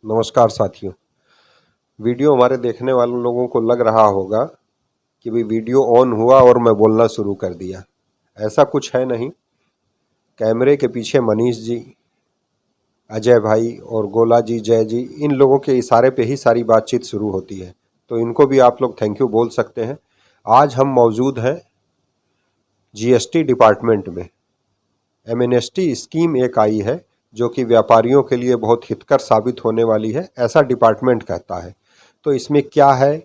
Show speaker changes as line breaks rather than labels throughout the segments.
नमस्कार साथियों। वीडियो हमारे देखने वाले लोगों को लग रहा होगा कि भाई वीडियो ऑन हुआ और मैं बोलना शुरू कर दिया। ऐसा कुछ है नहीं। कैमरे के पीछे मनीष जी, अजय भाई और गोला जी, जय जी, इन लोगों के इशारे पे ही सारी बातचीत शुरू होती है, तो इनको भी आप लोग थैंक यू बोल सकते हैं। आज हम मौजूद हैं जीएसटी डिपार्टमेंट में। एमएनएसटी स्कीम एक आई है जो कि व्यापारियों के लिए बहुत हितकर साबित होने वाली है, ऐसा डिपार्टमेंट कहता है। तो इसमें क्या है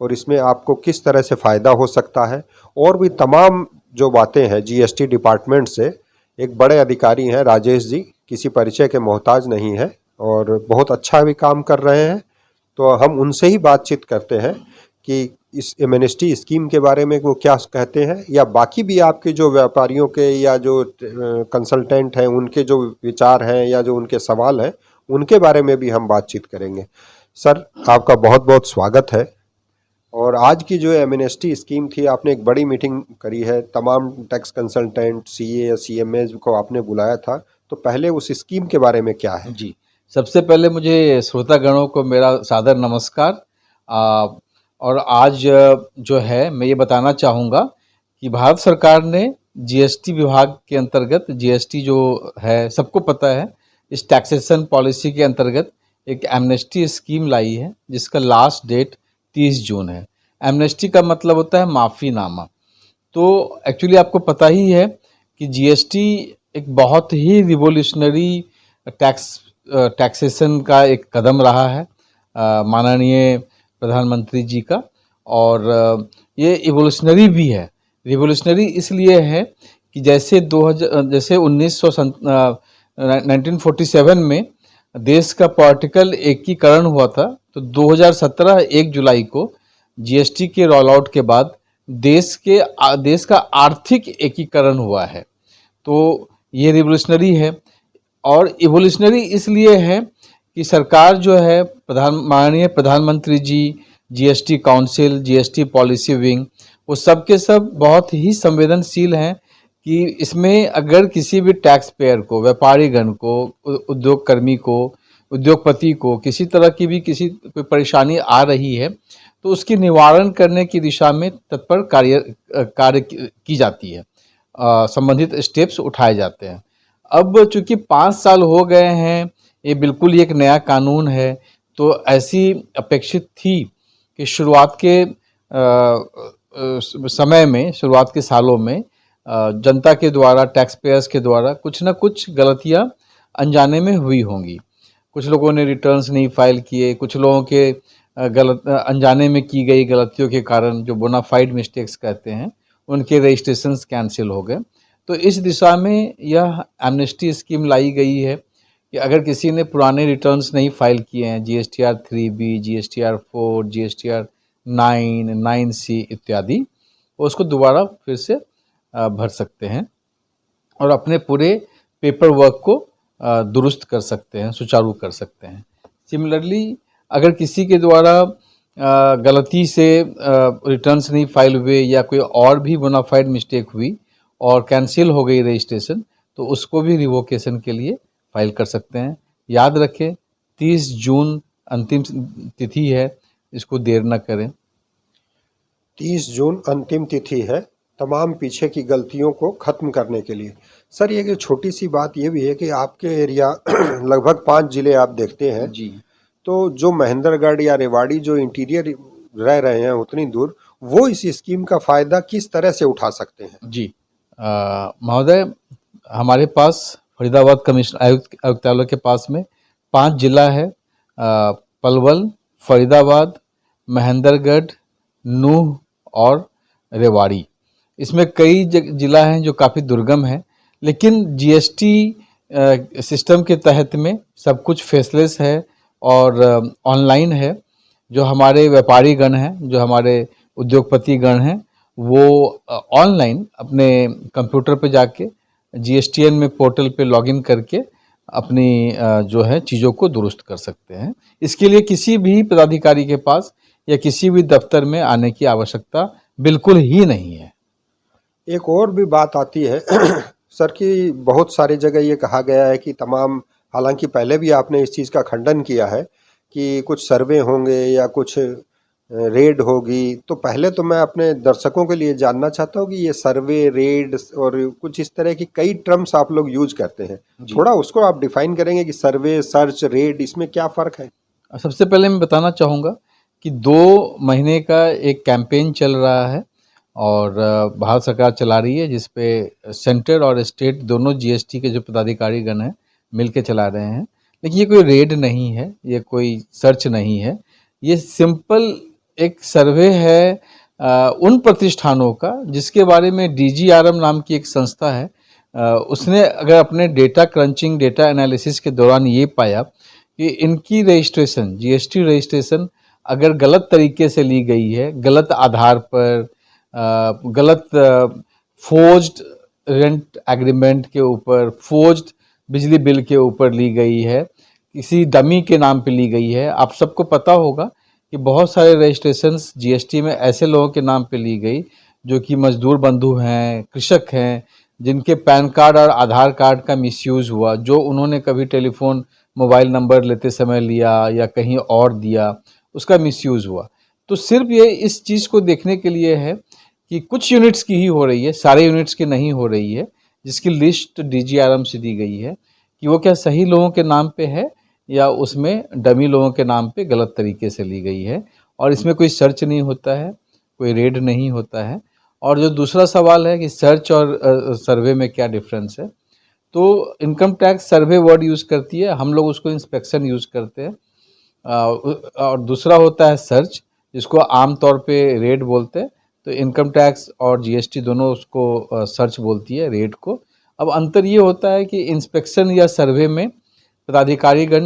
और इसमें आपको किस तरह से फ़ायदा हो सकता है और भी तमाम जो बातें हैं जीएसटी डिपार्टमेंट से। एक बड़े अधिकारी हैं राजेश जी, किसी परिचय के मोहताज नहीं है और बहुत अच्छा भी काम कर रहे हैं। तो हम उनसे ही बातचीत करते हैं कि इस एमएनएसटी स्कीम के बारे में वो क्या कहते हैं, या बाकी भी आपके जो व्यापारियों के या जो कंसल्टेंट हैं उनके जो विचार हैं या जो उनके सवाल हैं उनके बारे में भी हम बातचीत करेंगे। सर, आपका बहुत बहुत स्वागत है। और आज की जो एमएनएसटी स्कीम थी, आपने एक बड़ी मीटिंग करी है, तमाम टैक्स कंसल्टेंट, सीए या सीएमए को आपने बुलाया था, तो पहले उस स्कीम के बारे में क्या है?
जी, सबसे पहले मुझे श्रोतागणों को मेरा सादर नमस्कार। और आज जो है मैं ये बताना चाहूँगा कि भारत सरकार ने जीएसटी विभाग के अंतर्गत, जीएसटी जो है सबको पता है, इस टैक्सेशन पॉलिसी के अंतर्गत एक एमनेस्टी स्कीम लाई है जिसका लास्ट डेट 30 जून है। एमनेस्टी का मतलब होता है माफ़ीनामा। तो एक्चुअली आपको पता ही है कि जीएसटी एक बहुत ही रिवोल्यूशनरी टैक्सेशन का एक कदम रहा है माननीय प्रधानमंत्री जी का। और ये इवोल्यूशनरी भी है। रिवोल्यूशनरी इसलिए है कि जैसे 1947 में देश का पॉलिटिकल एकीकरण हुआ था, तो 2017 1 जुलाई को जीएसटी के रोल आउट के बाद देश का आर्थिक एकीकरण हुआ है। तो ये रिवोल्यूशनरी है। और इवोल्यूशनरी इसलिए है कि सरकार जो है, माननीय प्रधानमंत्री ji, GST council, GST policy wing, वो सब के सब बहुत ही संवेदनशील हैं कि इसमें अगर किसी भी टैक्स पेयर को, व्यापारीगण को, उद्योगकर्मी को, उद्योगपति को किसी तरह की भी कोई परेशानी आ रही है तो उसकी निवारण करने की दिशा में तत्पर कार्य की जाती है, संबंधित स्टेप्स उठाए जाते हैं। अब चूंकि 5 साल हो गए हैं, ये बिल्कुल ही एक नया कानून है, तो ऐसी अपेक्षित थी कि शुरुआत के समय में, शुरुआत के सालों में जनता के द्वारा, टैक्स पेयर्स के द्वारा कुछ ना कुछ गलतियां अनजाने में हुई होंगी। कुछ लोगों ने रिटर्न्स नहीं फाइल किए, कुछ लोगों के अनजाने में की गई गलतियों के कारण, जो बोनाफाइड मिस्टेक्स कहते हैं, उनके रजिस्ट्रेशंस कैंसिल हो गए। तो इस दिशा में यह एमनेस्टी स्कीम लाई गई है कि अगर किसी ने पुराने रिटर्न्स नहीं फाइल किए हैं, GSTR 3B, GSTR 4, GSTR 9, 9C इत्यादि, उसको दोबारा फिर से भर सकते हैं और अपने पूरे पेपर वर्क को दुरुस्त कर सकते हैं, सुचारू कर सकते हैं। सिमिलरली अगर किसी के द्वारा गलती से रिटर्न्स नहीं फाइल हुए या कोई और भी बोनाफाइड मिस्टेक हुई और कैंसिल हो गई रजिस्ट्रेशन, तो उसको भी रिवोकेशन के लिए फाइल कर सकते हैं। याद रखें, 30 जून अंतिम तिथि है, इसको देर न करें।
30 जून अंतिम तिथि है तमाम पीछे की गलतियों को ख़त्म करने के लिए। सर, ये छोटी सी बात ये भी है कि आपके एरिया लगभग 5 जिले आप देखते हैं
जी,
तो जो महेंद्रगढ़ या रेवाड़ी जो इंटीरियर रह रहे हैं उतनी दूर, वो इस स्कीम का फ़ायदा किस तरह से उठा सकते हैं?
जी महोदय, हमारे पास फरीदाबाद कमिश्नर आयुक्तालय के पास में 5 जिला है, पलवल, फरीदाबाद, महेंद्रगढ़, नूह और रेवाड़ी। इसमें कई जिला हैं जो काफ़ी दुर्गम हैं, लेकिन जीएसटी सिस्टम के तहत में सब कुछ फेसलेस है और ऑनलाइन है। जो हमारे व्यापारी गण हैं, जो हमारे उद्योगपति गण हैं, वो ऑनलाइन अपने कंप्यूटर पे जाके जीएसटीएन में पोर्टल पे लॉगिन करके अपनी जो है चीज़ों को दुरुस्त कर सकते हैं। इसके लिए किसी भी पदाधिकारी के पास या किसी भी दफ्तर में आने की आवश्यकता बिल्कुल ही नहीं है।
एक और भी बात आती है सर कि बहुत सारी जगह ये कहा गया है कि तमाम हालांकि पहले भी आपने इस चीज़ का खंडन किया है कि कुछ सर्वे होंगे या कुछ रेड होगी। तो पहले तो मैं अपने दर्शकों के लिए जानना चाहता हूँ कि ये सर्वे, रेड और कुछ इस तरह की कई टर्म्स आप लोग यूज करते हैं, थोड़ा उसको आप डिफाइन करेंगे कि सर्वे, सर्च, रेड, इसमें क्या फ़र्क है?
सबसे पहले मैं बताना चाहूँगा कि 2 महीने का एक कैंपेन चल रहा है और भारत सरकार चला रही है, जिस पे सेंटर और स्टेट दोनों जीएसटी के जो पदाधिकारीगण हैं मिल के चला रहे हैं। लेकिन ये कोई रेड नहीं है, ये कोई सर्च नहीं है, ये सिंपल एक सर्वे है उन प्रतिष्ठानों का जिसके बारे में डीजीआरएम नाम की एक संस्था है, उसने अगर अपने डेटा क्रंचिंग, डेटा एनालिसिस के दौरान ये पाया कि इनकी रजिस्ट्रेशन, जीएसटी रजिस्ट्रेशन अगर गलत तरीके से ली गई है, गलत आधार पर, गलत फोर्ज्ड रेंट एग्रीमेंट के ऊपर, फोर्ज्ड बिजली बिल के ऊपर ली गई है, किसी डमी के नाम पे ली गई है। आप सबको पता होगा कि बहुत सारे रजिस्ट्रेशंस जीएसटी में ऐसे लोगों के नाम पे ली गई जो कि मजदूर बंधु हैं, कृषक हैं, जिनके पैन कार्ड और आधार कार्ड का मिसयूज़ हुआ, जो उन्होंने कभी टेलीफोन मोबाइल नंबर लेते समय लिया या कहीं और दिया, उसका मिसयूज़ हुआ। तो सिर्फ ये इस चीज़ को देखने के लिए है कि कुछ यूनिट्स की ही हो रही है, सारे यूनिट्स की नहीं हो रही है, जिसकी लिस्ट डीजीआरएम से दी गई है कि वो क्या सही लोगों के नाम पे है या उसमें डमी लोगों के नाम पे गलत तरीके से ली गई है। और इसमें कोई सर्च नहीं होता है, कोई रेड नहीं होता है। और जो दूसरा सवाल है कि सर्च और सर्वे में क्या डिफरेंस है, तो इनकम टैक्स सर्वे वर्ड यूज़ करती है, हम लोग उसको इंस्पेक्शन यूज़ करते हैं। और दूसरा होता है सर्च, जिसको आम तौर पे रेड बोलते हैं। तो इनकम टैक्स और जीएसटी दोनों उसको सर्च बोलती है, रेड को। अब अंतर ये होता है कि इंस्पेक्शन या सर्वे में पदाधिकारीगण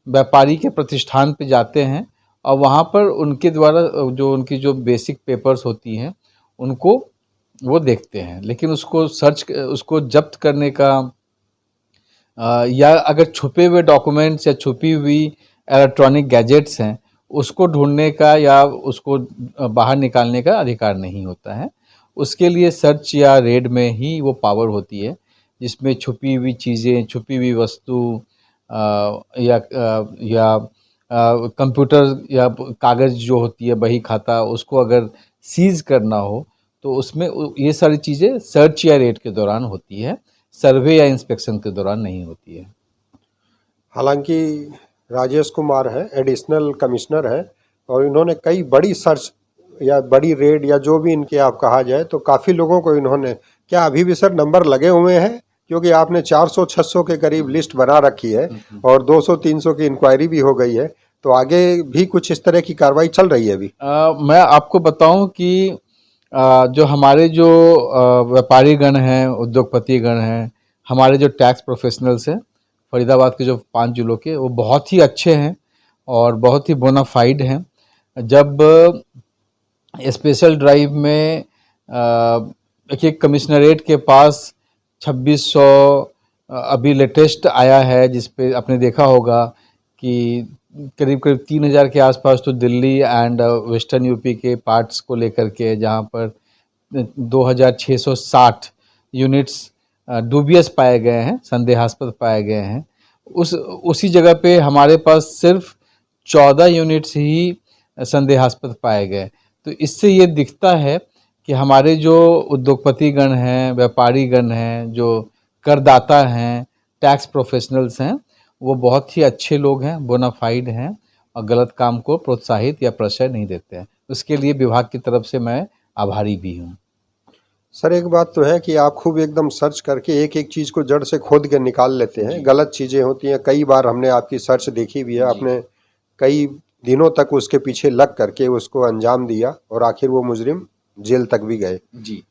व्यापारी के प्रतिष्ठान पे जाते हैं और वहाँ पर उनके द्वारा जो उनकी जो बेसिक पेपर्स होती हैं उनको वो देखते हैं। लेकिन उसको सर्च, उसको जब्त करने का या अगर छुपे हुए डॉक्यूमेंट्स या छुपी हुई इलेक्ट्रॉनिक गैजेट्स हैं, उसको ढूंढने का या उसको बाहर निकालने का अधिकार नहीं होता है। उसके लिए सर्च या रेड में ही वो पावर होती है, जिसमें छुपी हुई चीज़ें, छुपी हुई वस्तु या कंप्यूटर या कागज़ जो होती है, बही खाता, उसको अगर सीज़ करना हो तो उसमें ये सारी चीज़ें सर्च या रेड के दौरान होती है, सर्वे या इंस्पेक्शन के दौरान नहीं होती है।
हालांकि राजेश कुमार है, एडिशनल कमिश्नर है, और इन्होंने कई बड़ी सर्च या बड़ी रेड या जो भी इनके आप कहा जाए, तो काफ़ी लोगों को इन्होंने, क्या अभी भी सर नंबर लगे हुए हैं? क्योंकि आपने 400-600 के करीब लिस्ट बना रखी है और 200-300 की इंक्वायरी भी हो गई है, तो आगे भी कुछ इस तरह की कार्रवाई चल रही है अभी?
मैं आपको बताऊं कि जो हमारे जो व्यापारी गण हैं, उद्योगपति गण हैं, हमारे जो टैक्स प्रोफेशनल्स हैं फरीदाबाद के, जो 5 जिलों के, वो बहुत ही अच्छे हैं और बहुत ही बोनाफाइड हैं। जब स्पेशल ड्राइव में देखिए कमिश्नरेट के पास 2600 अभी लेटेस्ट आया है, जिस पे आपने देखा होगा कि करीब करीब 3000 के आसपास तो दिल्ली एंड वेस्टर्न यूपी के पार्ट्स को लेकर के, जहाँ पर 2660 यूनिट्स डूबियस पाए गए हैं, संदेहास्पद पाए गए हैं। उसी जगह पे हमारे पास सिर्फ 14 यूनिट्स ही संदेहास्पद पाए गए। तो इससे ये दिखता है कि हमारे जो उद्योगपतिगण हैं, व्यापारीगण हैं, जो करदाता हैं, टैक्स प्रोफेशनल्स हैं, वो बहुत ही अच्छे लोग हैं, बोनाफाइड हैं और गलत काम को प्रोत्साहित या प्रश्रय नहीं देते हैं। उसके लिए विभाग की तरफ से मैं आभारी भी हूँ।
सर एक बात तो है कि आप खूब एकदम सर्च करके एक एक चीज़ को जड़ से खोद के निकाल लेते हैं। गलत चीज़ें होती हैं, कई बार हमने आपकी सर्च देखी भी है, आपने कई दिनों तक उसके पीछे लग करके उसको अंजाम दिया और आखिर वो मुजरिम जेल तक भी गए।
जी।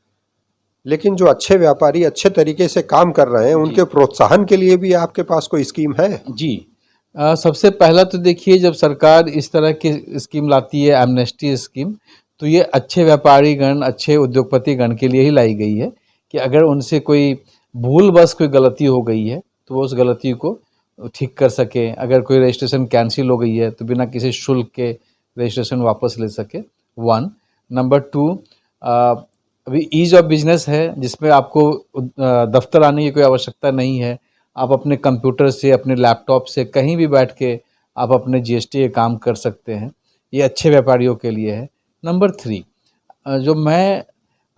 लेकिन जो अच्छे व्यापारी अच्छे तरीके से काम कर रहे हैं, उनके प्रोत्साहन के लिए भी आपके पास कोई स्कीम है?
जी। सबसे पहला तो देखिए, जब सरकार इस तरह की स्कीम लाती है, एमनेस्टी स्कीम, तो ये अच्छे व्यापारीगण, अच्छे उद्योगपतिगण के लिए ही लाई गई है कि अगर उनसे कोई भूलवश कोई गलती हो गई है तो वो उस गलती को ठीक कर सके। अगर कोई रजिस्ट्रेशन कैंसिल हो गई है तो बिना किसी शुल्क के रजिस्ट्रेशन वापस ले सके, 1। नंबर 2, अभी ईज ऑफ बिजनेस है, जिसमें आपको दफ्तर आने की कोई आवश्यकता नहीं है। आप अपने कंप्यूटर से, अपने लैपटॉप से कहीं भी बैठ के आप अपने जीएसटी के काम कर सकते हैं। ये अच्छे व्यापारियों के लिए है। नंबर 3, जो मैं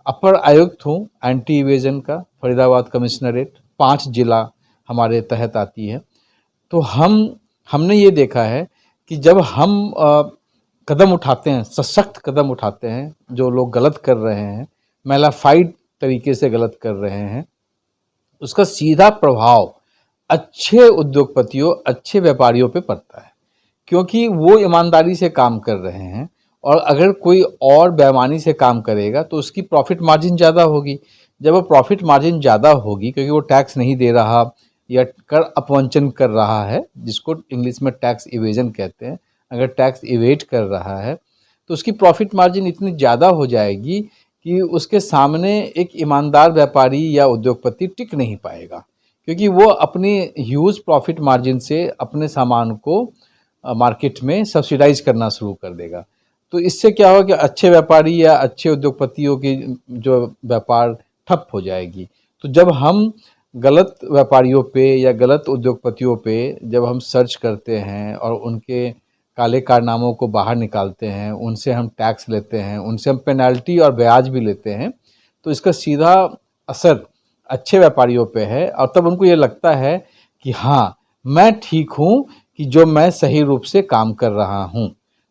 अपर आयुक्त हूँ एंटी इवेजन का, फरीदाबाद कमिश्नरेट, 5 जिला हमारे तहत आती है। तो हमने ये देखा है कि जब हम कदम उठाते हैं, सशक्त कदम उठाते हैं, जो लोग गलत कर रहे हैं, मैलाफाइड तरीके से गलत कर रहे हैं, उसका सीधा प्रभाव अच्छे उद्योगपतियों, अच्छे व्यापारियों पे पड़ता है, क्योंकि वो ईमानदारी से काम कर रहे हैं। और अगर कोई और बेईमानी से काम करेगा तो उसकी प्रॉफिट मार्जिन ज़्यादा होगी। जब वो प्रॉफिट मार्जिन ज़्यादा होगी क्योंकि वो टैक्स नहीं दे रहा या कर अपवंचन कर रहा है, जिसको इंग्लिश में टैक्स इवेजन कहते हैं, अगर टैक्स इवेट कर रहा है तो उसकी प्रॉफिट मार्जिन इतनी ज़्यादा हो जाएगी कि उसके सामने एक ईमानदार व्यापारी या उद्योगपति टिक नहीं पाएगा, क्योंकि वो अपनी ह्यूज प्रॉफिट मार्जिन से अपने सामान को मार्केट में सब्सिडाइज करना शुरू कर देगा। तो इससे क्या होगा कि अच्छे व्यापारी या अच्छे उद्योगपतियों की जो व्यापार ठप हो जाएगी। तो जब हम गलत व्यापारियों पे या गलत उद्योगपतियों पे जब हम सर्च करते हैं और उनके काले कारनामों को बाहर निकालते हैं, उनसे हम टैक्स लेते हैं, उनसे हम पेनल्टी और ब्याज भी लेते हैं, तो इसका सीधा असर अच्छे व्यापारियों पे है। और तब उनको ये लगता है कि हाँ, मैं ठीक हूँ, कि जो मैं सही रूप से काम कर रहा हूँ।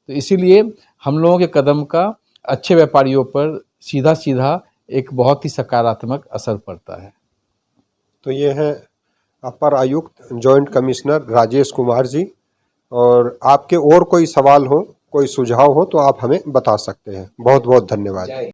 तो इसीलिए हम लोगों के कदम का अच्छे व्यापारियों पर सीधा सीधा एक बहुत ही सकारात्मक असर पड़ता है।
तो ये हैं अपर आयुक्त जॉइंट कमिश्नर राजेश कुमार जी। और आपके और कोई सवाल हो, कोई सुझाव हो तो आप हमें बता सकते हैं। बहुत बहुत धन्यवाद।